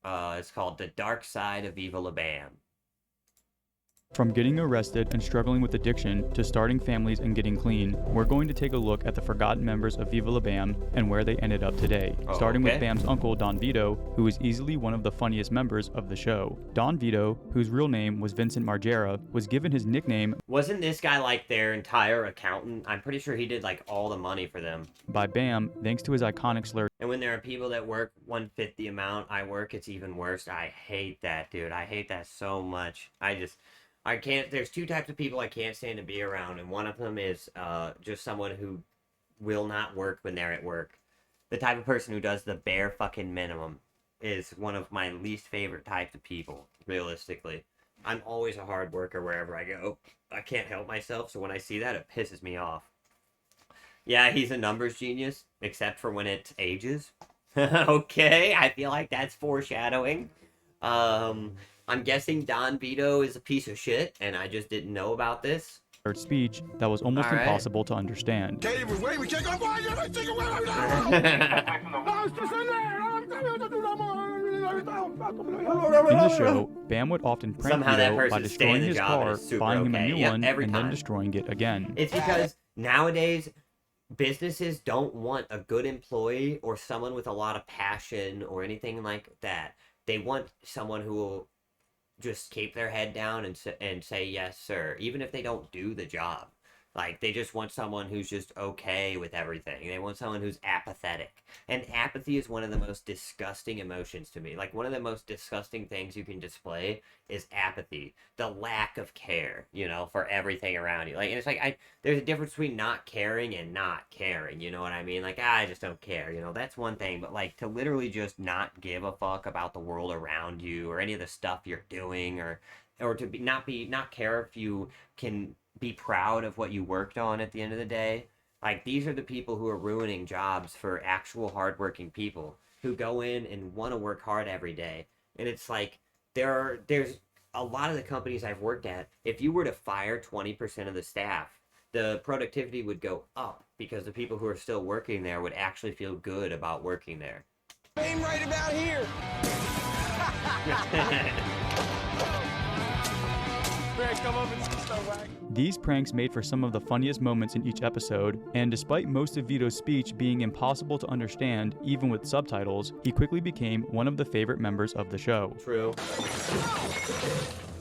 It's called The Dark Side of Viva La Bam. From getting arrested and struggling with addiction to starting families and getting clean, we're going to take a look at the forgotten members of Viva La Bam and where they ended up today. Starting with Bam's uncle, Don Vito, who is easily one of the funniest members of the show. Don Vito, whose real name was Vincent Margera, was given his nickname Wasn't this guy like their entire accountant? I'm pretty sure he did like all the money for them. by Bam thanks to his iconic slur. And when there are people that work 1/5 the amount I work, it's even worse. I hate that, dude. I hate that so much. I can't. There's two types of people I can't stand to be around, and one of them is just someone who will not work when they're at work. The type of person who does the bare fucking minimum is one of my least favorite types of people, realistically. I'm always a hard worker wherever I go. I can't help myself, so when I see that, it pisses me off. Yeah, he's a numbers genius, except for when it ages. Okay, I feel like that's foreshadowing. I'm guessing Don Vito is a piece of shit, and I just didn't know about this. Speech that was almost impossible to understand. In the show, Bam would often prank Vito by destroying his car, buying him a new one, and then destroying it again. It's because nowadays, businesses don't want a good employee or someone with a lot of passion or anything like that. They want someone who will just keep their head down and say yes sir, even if they don't do the job. Like, they just want someone who's just okay with everything. They want someone who's apathetic. And apathy is one of the most disgusting emotions to me. Like, one of the most disgusting things you can display is apathy. The lack of care, you know, for everything around you. Like, and it's like, there's a difference between not caring and not caring, you know what I mean? Like, I just don't care, you know, that's one thing. But, like, to literally just not give a fuck about the world around you or any of the stuff you're doing, or to not care if you can be proud of what you worked on at the end of the day. Like, these are the people who are ruining jobs for actual hardworking people who go in and want to work hard every day. And it's like, there's a lot of the companies I've worked at, if you were to fire 20% of the staff, the productivity would go up because the people who are still working there would actually feel good about working there. Aim right about here. These pranks made for some of the funniest moments in each episode, and despite most of Vito's speech being impossible to understand, even with subtitles, he quickly became one of the favorite members of the show. True.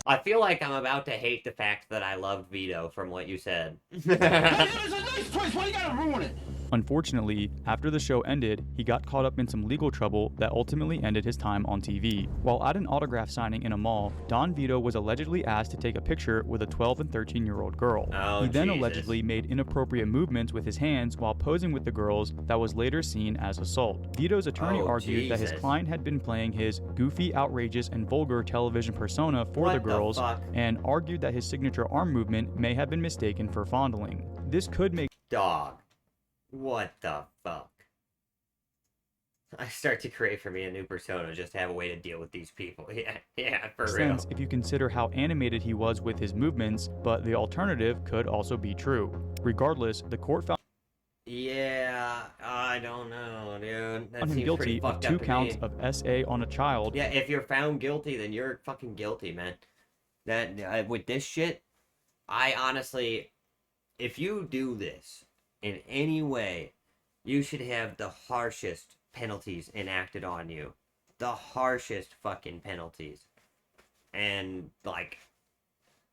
I feel like I'm about to hate the fact that I loved Vito from what you said. It's a nice place. Why you gotta ruin it? Unfortunately, after the show ended, he got caught up in some legal trouble that ultimately ended his time on TV. While at an autograph signing in a mall, Don Vito was allegedly asked to take a picture with a 12 and 13-year-old girl. Oh, he then Jesus. allegedly made inappropriate movements with his hands while posing with the girls that was later seen as assault. Vito's attorney argued that his client had been playing his goofy, outrageous, and vulgar television persona for the girls, and argued that his signature arm movement may have been mistaken for fondling. This could make Dog. What the fuck? I start to create for me a new persona just to have a way to deal with these people. Yeah, for real. sense if you consider how animated he was with his movements, but the alternative could also be true. Regardless, the court found Yeah, I don't know, dude. That him seems guilty pretty of fucked 2 up to counts me. of SA on a child. Yeah, if you're found guilty, then you're fucking guilty, man. That with this shit, I honestly, if you do this in any way, you should have the harshest penalties enacted on you. The harshest fucking penalties. And, like,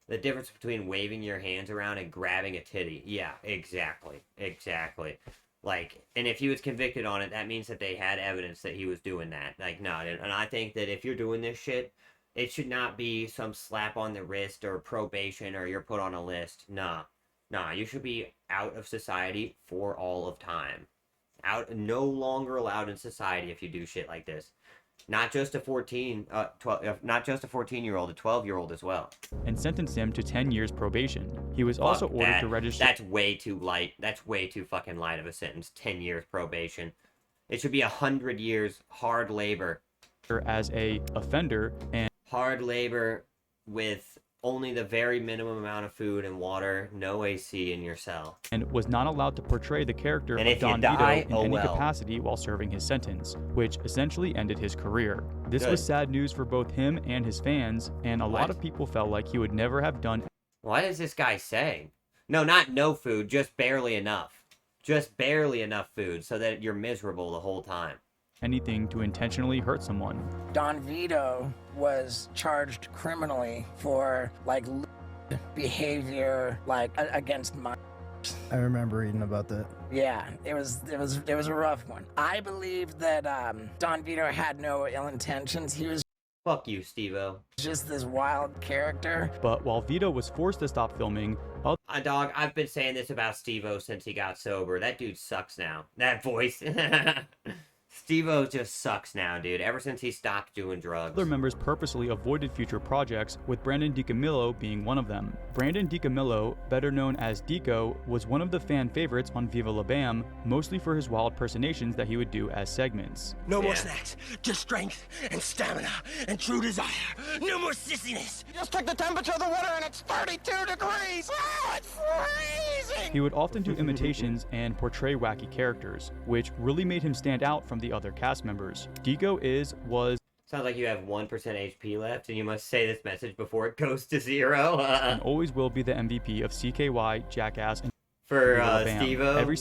the difference between waving your hands around and grabbing a titty. Yeah, exactly. Exactly. Like, and if he was convicted on it, that means that they had evidence that he was doing that. Like, no, and I think that if you're doing this shit, it should not be some slap on the wrist or probation or you're put on a list. Nah. Nah, you should be out of society for all of time. No longer allowed in society if you do shit like this. Not just a 14-year-old, a 12-year-old as well. And sentenced him to 10 years probation. He was also ordered to register. That's way too light. That's way too fucking light of a sentence. 10 years probation. It should be 100 years hard labor. As a offender and hard labor with only the very minimum amount of food and water, no AC in your cell. And was not allowed to portray the character And of if you Don die, Vito in oh any well. capacity while serving his sentence, which essentially ended his career. This Good. was sad news for both him and his fans, and a lot of people felt like he would never have done. What is this guy saying? No, not no food, just barely enough. Just barely enough food so that you're miserable the whole time. Anything to intentionally hurt someone. Don Vito was charged criminally for like behavior like against minors. I remember reading about that. Yeah, it was a rough one. I believe that Don Vito had no ill intentions. He was Fuck you, Steve-O. just this wild character. But while Vito was forced to stop filming, Dog, I've been saying this about Steve-O since he got sober. That dude sucks now. That voice. Steve-O just sucks now, dude. Ever since he stopped doing drugs. other members purposely avoided future projects, with Brandon DiCamillo being one of them. Brandon DiCamillo, better known as Dico, was one of the fan favorites on Viva La Bam, mostly for his wild personations that he would do as segments. No more snacks, just strength and stamina and true desire. No more sissiness. You just took the temperature of the water and it's 32 degrees. Oh, it's freezing. He would often do imitations and portray wacky characters, which really made him stand out from the other cast members. Dico was Sounds like you have 1% HP left, and you must say this message before it goes to 0. and always will be the MVP of CKY, Jackass, and For Viva La Bam. Steve-O. Every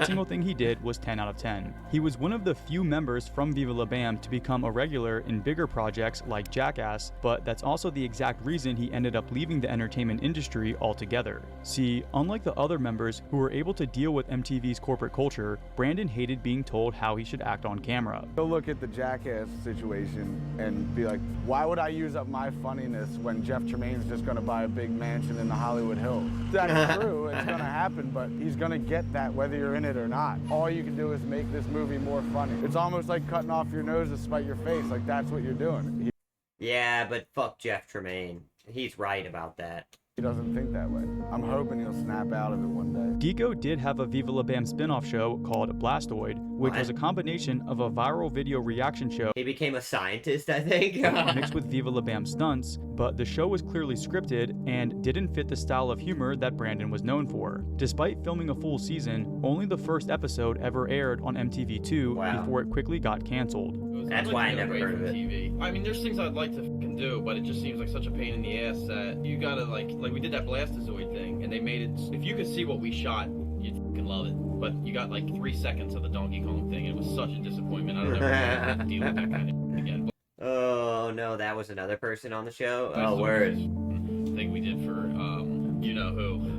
single thing he did was 10 out of 10. He was one of the few members from Viva La Bam to become a regular in bigger projects like Jackass, but that's also the exact reason he ended up leaving the entertainment industry altogether. See, unlike the other members who were able to deal with MTV's corporate culture, Brandon hated being told how he should act on camera. Go look at the Jackass situation and be like, why would I use up my funniness when Jeff Tremaine's just gonna buy a big mansion in the Hollywood Hills? That's true, it's gonna happen, but he's gonna get that whether you're in it or not. All you can do is make this movie more funny. It's almost like cutting off your nose to spite your face, like that's what you're doing. Yeah, but fuck Jeff Tremaine. He's right about that. He doesn't think that way. I'm hoping he'll snap out of it one day. Dico did have a Viva La Bam spin-off show called Blastoid, which was a combination of a viral video reaction show He became a scientist, I think. mixed with Viva La Bam stunts, but the show was clearly scripted and didn't fit the style of humor that Brandon was known for. Despite filming a full season, only the first episode ever aired on MTV2 before it quickly got canceled. That's why I never heard of it. TV. I mean, there's things I'd like to fucking do, but it just seems like such a pain in the ass that you gotta like we did that Blastozoid thing, and they made it. If you could see what we shot, you'd fucking love it. But you got like 3 seconds of the Donkey Kong thing. It was such a disappointment. I don't ever have to deal with that kind of thing again. Oh no, that was another person on the show. But Oh, word. Thing we did for you know who,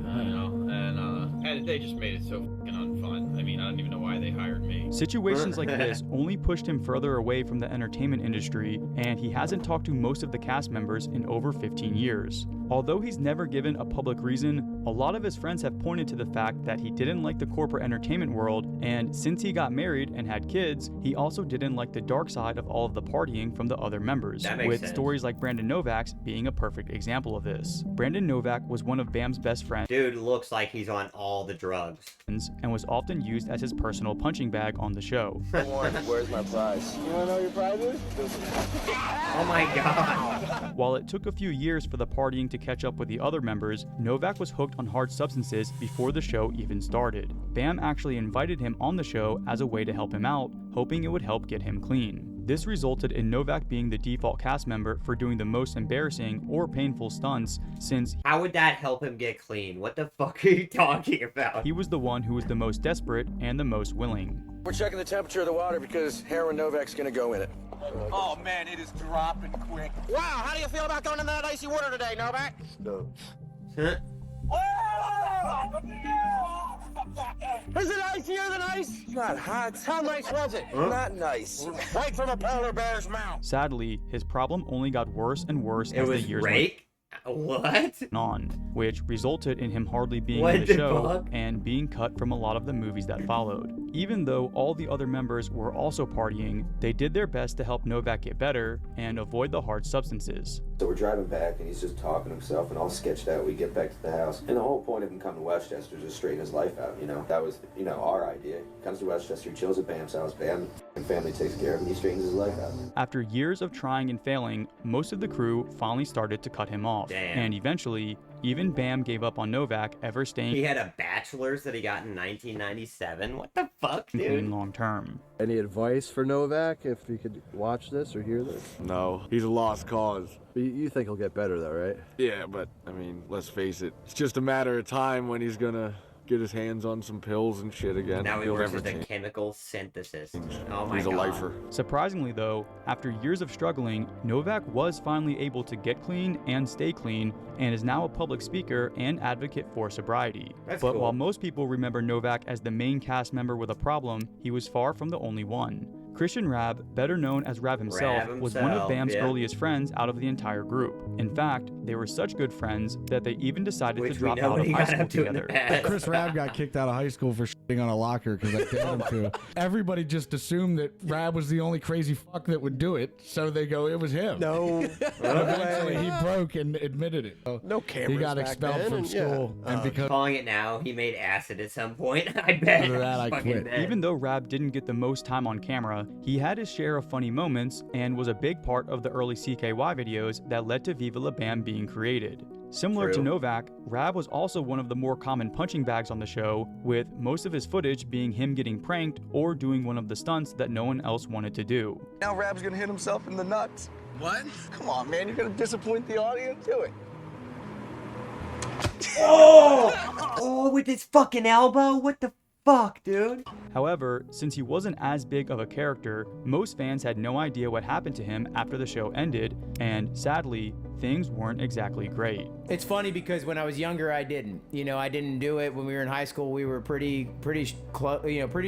and they just made it so fucking unfun. I mean, I don't even know why they hired me. Situations like this only pushed him further away from the entertainment industry, and he hasn't talked to most of the cast members in over 15 years. Although he's never given a public reason, a lot of his friends have pointed to the fact that he didn't like the corporate entertainment world, and since he got married and had kids, he also didn't like the dark side of all of the partying from the other members, That makes with sense. stories like Brandon Novak's being a perfect example of this. Brandon Novak was one of Bam's best friends Dude looks like he's on all the drugs. and was often used as his personal punching bag on the show. Where's my prize? You wanna know what your prize is? Oh my god. While it took a few years for the partying to catch up with the other members, Novak was hooked on hard substances before the show even started. Bam actually invited him on the show as a way to help him out, hoping it would help get him clean. This resulted in Novak being the default cast member for doing the most embarrassing or painful stunts, since How would that help him get clean? What the fuck are you talking about? he was the one who was the most desperate and the most willing. We're checking the temperature of the water because Heroin Novak's gonna go in it. Oh man, it is dropping quick. Wow, how do you feel about going in that icy water today, Novak? Huh? Is it icier than ice? Not hot. How nice was it? Not nice. Right from a polar bear's mouth. Sadly, his problem only got worse and worse It as the was years Rake? What? went on, which resulted in him hardly being What in the the show fuck? and being cut from a lot of the movies that followed. Even though all the other members were also partying, they did their best to help Novak get better and avoid the hard substances. So we're driving back, and he's just talking to himself, and all sketched out. We get back to the house, and the whole point of him coming to Westchester is to straighten his life out, you know? That was, our idea. Comes to Westchester, he chills at Bam's house. Bam and family takes care of him. He straightens his life out. After years of trying and failing, most of the crew finally started to cut him off. Damn. And eventually, even Bam gave up on Novak ever staying He had a bachelor's that he got in 1997. What the fuck, clean dude? long term. Any advice for Novak if he could watch this or hear this? No, he's a lost cause. You think he'll get better though, right? Yeah, but I mean, let's face it. It's just a matter of time when he's gonna get his hands on some pills and shit again. Now he He'll works never as a change. chemical synthesis. Oh my He's a god. lifer. Surprisingly though, after years of struggling, Novak was finally able to get clean and stay clean, and is now a public speaker and advocate for sobriety. That's But cool. while most people remember Novak as the main cast member with a problem, he was far from the only one. Christian Rab, better known as Rab himself, was one of Bam's earliest friends out of the entire group. In fact, they were such good friends that they even decided to drop out of high school together. Chris Rab got kicked out of high school for shitting on a locker because I dared him to. Everybody just assumed that Rab was the only crazy fuck that would do it, so they go, it was him. No. And eventually he broke and admitted it. So No cameras he got back expelled then, from and school, and because Calling it now, he made acid at some point. I bet. After that, I Fucking quit. bet. Even though Rab didn't get the most time on camera, he had his share of funny moments and was a big part of the early CKY videos that led to Viva La Bam being created. Similar to True. Novak, Rab was also one of the more common punching bags on the show, with most of his footage being him getting pranked or doing one of the stunts that no one else wanted to do. Now Rab's gonna hit himself in the nuts. What? Come on, man, you're gonna disappoint the audience? Do it. Oh, with his fucking elbow? What the fuck, dude? However, since he wasn't as big of a character, most fans had no idea what happened to him after the show ended, and sadly, things weren't exactly great. It's funny because when I was younger, I didn't. I didn't do it. When we were in high school, we were pretty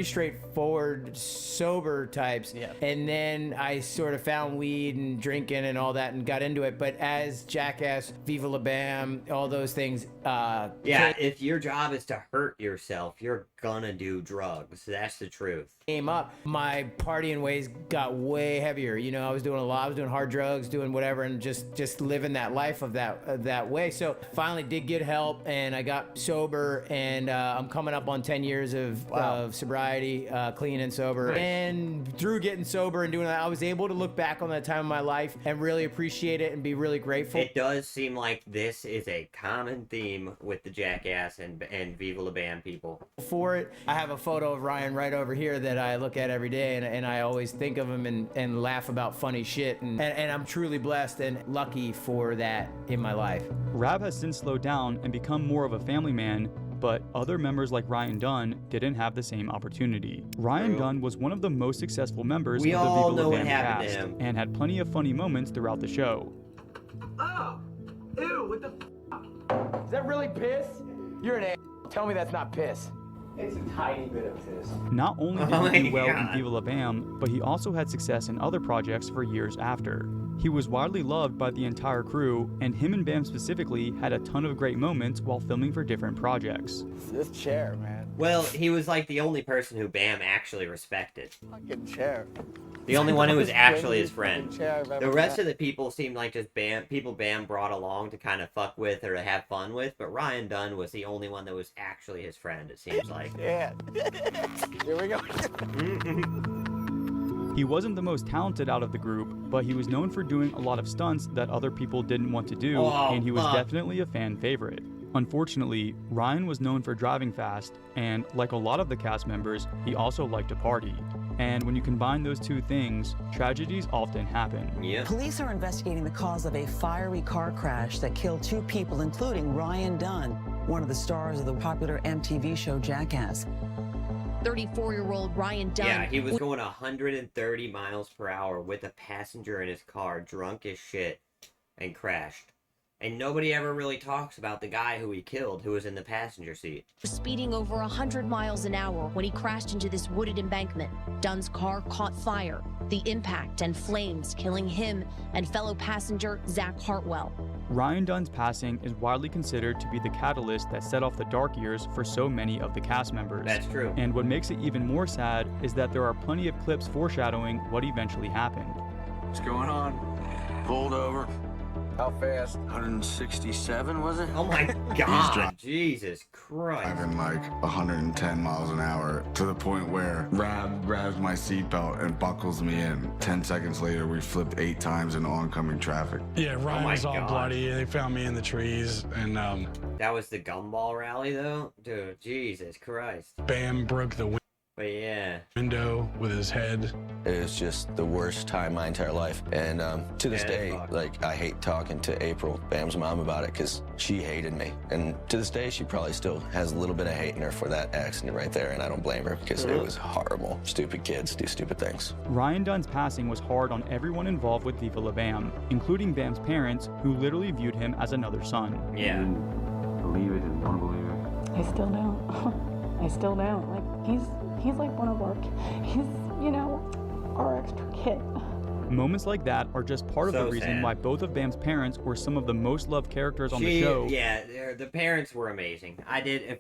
straightforward, sober types. Yeah. And then I sort of found weed and drinking and all that and got into it. But as Jackass, Viva La Bam, all those things. Yeah, if your job is to hurt yourself, you're gonna do drugs. That's the truth. Came up, my partying ways got way heavier. I was doing a lot. I was doing hard drugs, doing whatever, and just living that life of that way. So finally did get help, and I got sober, and I'm coming up on 10 years of sobriety, clean and sober. Nice. And through getting sober and doing that, I was able to look back on that time of my life and really appreciate it and be really grateful. It does seem like this is a common theme with the Jackass and Viva La Bam people. For it, I have a photo of Ryan right over here that I look at every day, and I always think of him and laugh about funny shit, and I'm truly blessed and lucky for that in my life. Rab has since slowed down and become more of a family man, but other members like Ryan Dunn didn't have the same opportunity. Ryan Dunn was one of the most successful members We of the all Viva know La what Bam happened to cast, him. and had plenty of funny moments throughout the show. Oh, ew, what the Is that really piss? You're an ass. Tell me that's not piss. It's a tiny bit of piss. Not only did Oh he do my well in God. Viva La Bam, but he also had success in other projects for years after. He was widely loved by the entire crew, and him and Bam specifically had a ton of great moments while filming for different projects. This chair, man. Well, he was like the only person who Bam actually respected. Fucking chair. The only one who was Most actually his trendiest friend. fucking chair I've The ever rest met. of the people seemed like just people Bam brought along to kind of fuck with or to have fun with, but Ryan Dunn was the only one that was actually his friend, it seems like. Yeah. Here we go. He wasn't the most talented out of the group, but he was known for doing a lot of stunts that other people didn't want to do, Oh, and he was fuck. definitely a fan favorite. Unfortunately, Ryan was known for driving fast, and like a lot of the cast members, he also liked to party. And when you combine those two things, tragedies often happen. Yeah. Police are investigating the cause of a fiery car crash that killed 2 people, including Ryan Dunn, one of the stars of the popular MTV show Jackass. 34-year-old Ryan Dunn. Yeah, he was going 130 miles per hour with a passenger in his car, drunk as shit, and crashed. And nobody ever really talks about the guy who he killed, who was in the passenger seat. Speeding over 100 miles an hour when he crashed into this wooded embankment. Dunn's car caught fire, the impact and flames killing him and fellow passenger Zach Hartwell. Ryan Dunn's passing is widely considered to be the catalyst that set off the dark years for so many of the cast members. That's true. And what makes it even more sad is that there are plenty of clips foreshadowing what eventually happened. What's going on? Pulled over. How fast? 167, was it? Oh my God, Jesus Christ. Driving like 110 miles an hour to the point where Rab grabs my seatbelt and buckles me in. 10 seconds later, we flipped 8 times in oncoming traffic. Yeah, Ryan was all bloody. They found me in the trees, and that was the gumball rally, though? Dude, Jesus Christ. Bam broke the But yeah. window with his head. It was just the worst time of my entire life. And to this day, like, I hate talking to April, Bam's mom, about it because she hated me. And to this day, she probably still has a little bit of hate in her for that accident right there. And I don't blame her because it was horrible. Stupid kids do stupid things. Ryan Dunn's passing was hard on everyone involved with Viva La Bam, including Bam's parents, who literally viewed him as another son. Yeah. Believe it and want to believe it. I still don't. I still don't. Like, he's like one of our, our extra kid. Moments like that are just part of the reason why both of Bam's parents were some of the most loved characters on the show. Yeah, the parents were amazing.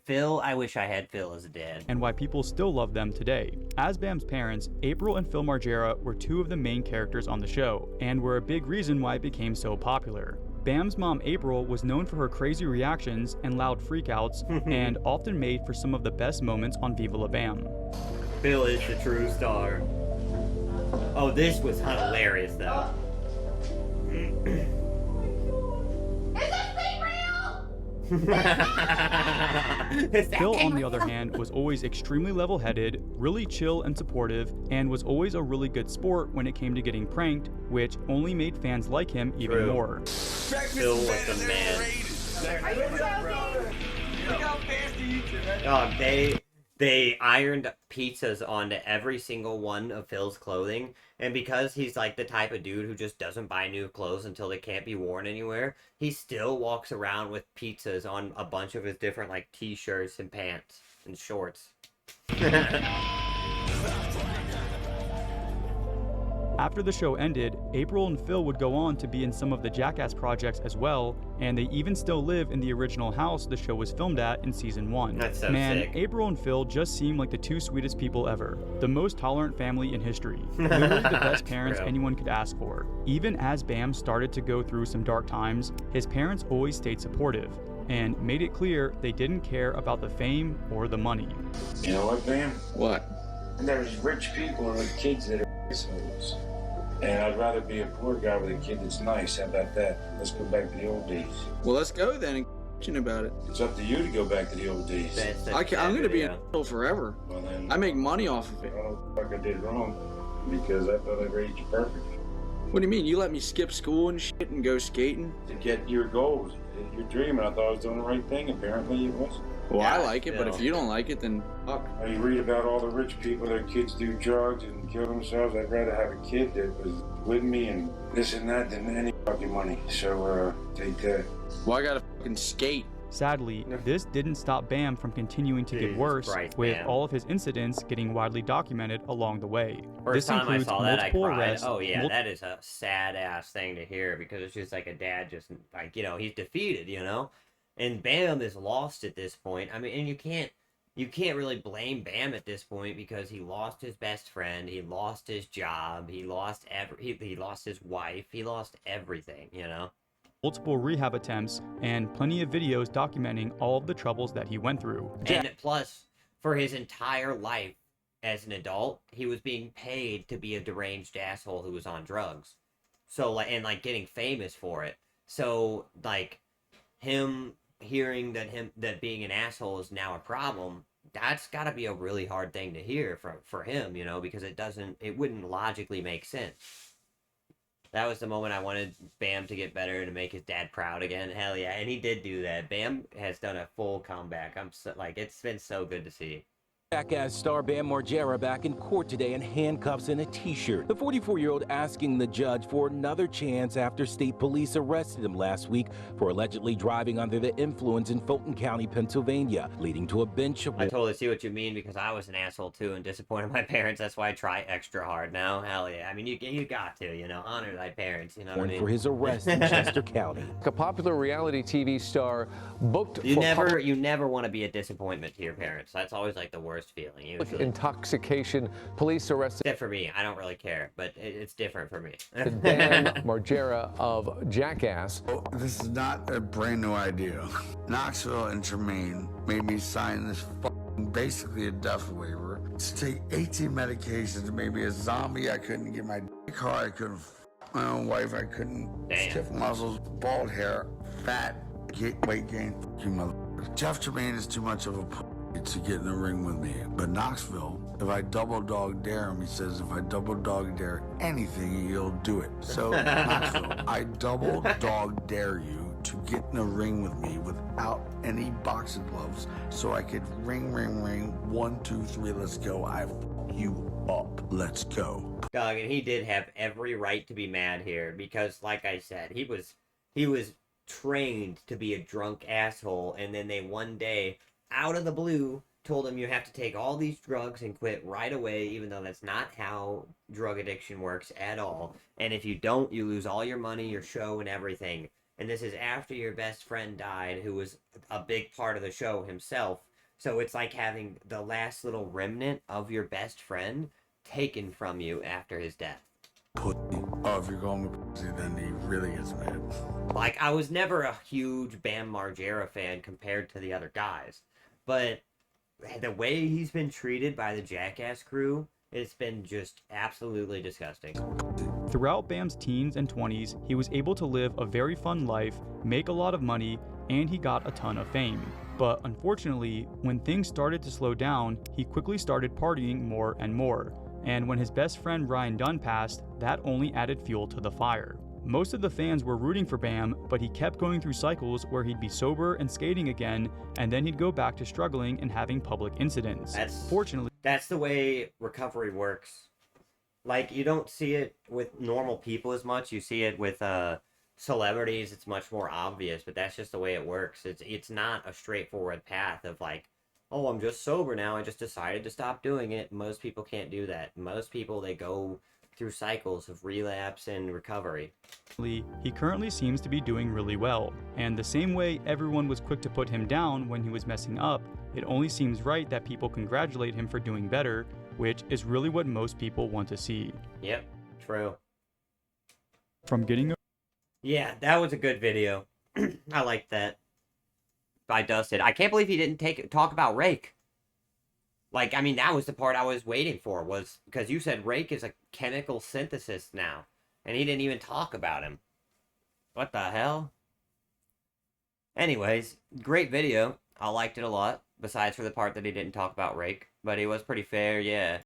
Phil, I wish I had Phil as a dad. And why people still love them today. As Bam's parents, April and Phil Margera were two of the main characters on the show, and were a big reason why it became so popular. Bam's mom, April, was known for her crazy reactions and loud freakouts, and often made for some of the best moments on Viva La Bam. Phil is the true star. Oh, this was hilarious, though. Phil, on the other hand, was always extremely level-headed, really chill and supportive, and was always a really good sport when it came to getting pranked, which only made fans like him even more. Phil was the man. Oh, they ironed pizzas onto every single one of Phil's clothing, and because he's like the type of dude who just doesn't buy new clothes until they can't be worn anywhere, he still walks around with pizzas on a bunch of his different like t-shirts and pants and shorts. After the show ended, April and Phil would go on to be in some of the Jackass projects as well, and they even still live in the original house the show was filmed at in season 1. That's so Man, sick. April and Phil just seem like the two sweetest people ever. The most tolerant family in history. Literally the best parents anyone could ask for. Even as Bam started to go through some dark times, his parents always stayed supportive, and made it clear they didn't care about the fame or the money. You know what, Bam? What? There's rich people with kids that are assholes. And I'd rather be a poor guy with a kid that's nice. How about that? Let's go back to the old days. Well, let's go then and question about it. It's up to you to go back to the old days. I'm going to be an asshole forever. Well, then, I make money off of it. I don't know what I did wrong because I thought I raised you perfect. What do you mean? You let me skip school and shit and go skating? To get your goals, your dream, and I thought I was doing the right thing. Apparently it wasn't. Well, I like it, but if you don't like it, then fuck. You read about all the rich people, their kids do drugs and kill themselves. I'd rather have a kid that was with me and this and that than any fucking money. So, take that. Well, I gotta fucking skate. Sadly, this didn't stop Bam from continuing to get worse, with all of his incidents getting widely documented along the way. First time I saw that, I cried. arrests, Oh yeah, that is a sad-ass thing to hear, because it's just like a dad just, like, he's defeated, And Bam is lost at this point. I mean, and you can't really blame Bam at this point, because he lost his best friend, he lost his job, he lost he lost his wife, he lost everything, multiple rehab attempts, and plenty of videos documenting all of the troubles that he went through. And plus, for his entire life as an adult, he was being paid to be a deranged asshole who was on drugs. So, and getting famous for it. So, him hearing that being an asshole is now a problem, that's got to be a really hard thing to hear for him, because it wouldn't logically make sense. That was the moment I wanted Bam to get better and to make his dad proud again. Hell yeah, and he did do that. Bam has done a full comeback. It's been so good to see. Jackass star Bam Margera back in court today in handcuffs and a t-shirt. The 44-year-old asking the judge for another chance after state police arrested him last week for allegedly driving under the influence in Fulton County, Pennsylvania, leading to a bench of... I totally see what you mean, because I was an asshole too and disappointed my parents. That's why I try extra hard now. Hell yeah. I mean, you got to, honor thy parents, what I mean? For his arrest in Chester County. A popular reality TV star booked You never want to be a disappointment to your parents. That's always the worst worst feeling. He was Intoxication. Police arrested. Except for me, I don't really care, but it's different for me. Bam Margera of Jackass. This is not a brand new idea. Knoxville and Tremaine made me sign this basically a death waiver to take 18 medications, maybe a zombie. I couldn't get my dick hard. I couldn't my own wife. I couldn't stiff muscles, bald hair, fat, weight gain. You motherfucker. Jeff Tremaine is too much of a to get in the ring with me. But Knoxville, if I double dog dare him, he says if I double dog dare anything, he'll do it. So Knoxville, I double dog dare you to get in the ring with me without any boxing gloves so I could ring. 1, 2, 3, let's go. I fuck you up. Let's go. Dog, and he did have every right to be mad here because, like I said, he was trained to be a drunk asshole, and then they one day, out of the blue, told him you have to take all these drugs and quit right away, even though that's not how drug addiction works at all. And if you don't, you lose all your money, your show, and everything. And this is after your best friend died, who was a big part of the show himself. So it's like having the last little remnant of your best friend taken from you after his death. Pussy. Oh, if you're going with pussy, then he really gets mad. Like, I was never a huge Bam Margera fan compared to the other guys. But the way he's been treated by the Jackass crew, it's been just absolutely disgusting. Throughout Bam's teens and 20s, he was able to live a very fun life, make a lot of money, and he got a ton of fame. But unfortunately, when things started to slow down, he quickly started partying more and more. And when his best friend Ryan Dunn passed, that only added fuel to the fire. Most of the fans were rooting for Bam, but he kept going through cycles where he'd be sober and skating again, and then he'd go back to struggling and having public incidents. Fortunately, that's the way recovery works. Like, you don't see it with normal people as much. You see it with celebrities. It's much more obvious, but that's just the way it works. It's not a straightforward path of like, oh, I'm just sober now. I just decided to stop doing it. Most people can't do that. Most people, they go through cycles of relapse and recovery. He currently seems to be doing really well, and the same way everyone was quick to put him down when he was messing up, it only seems right that people congratulate him for doing better, which is really what most people want to see. Yep, true. From getting Yeah, that was a good video. I liked that. By Dustin. I can't believe he didn't talk about Rake. Like, I mean, that was the part I was waiting for, was because you said Rake is a chemical synthesis now, and he didn't even talk about him. What the hell? Anyways, great video. I liked it a lot, besides for the part that he didn't talk about Rake, but he was pretty fair, yeah.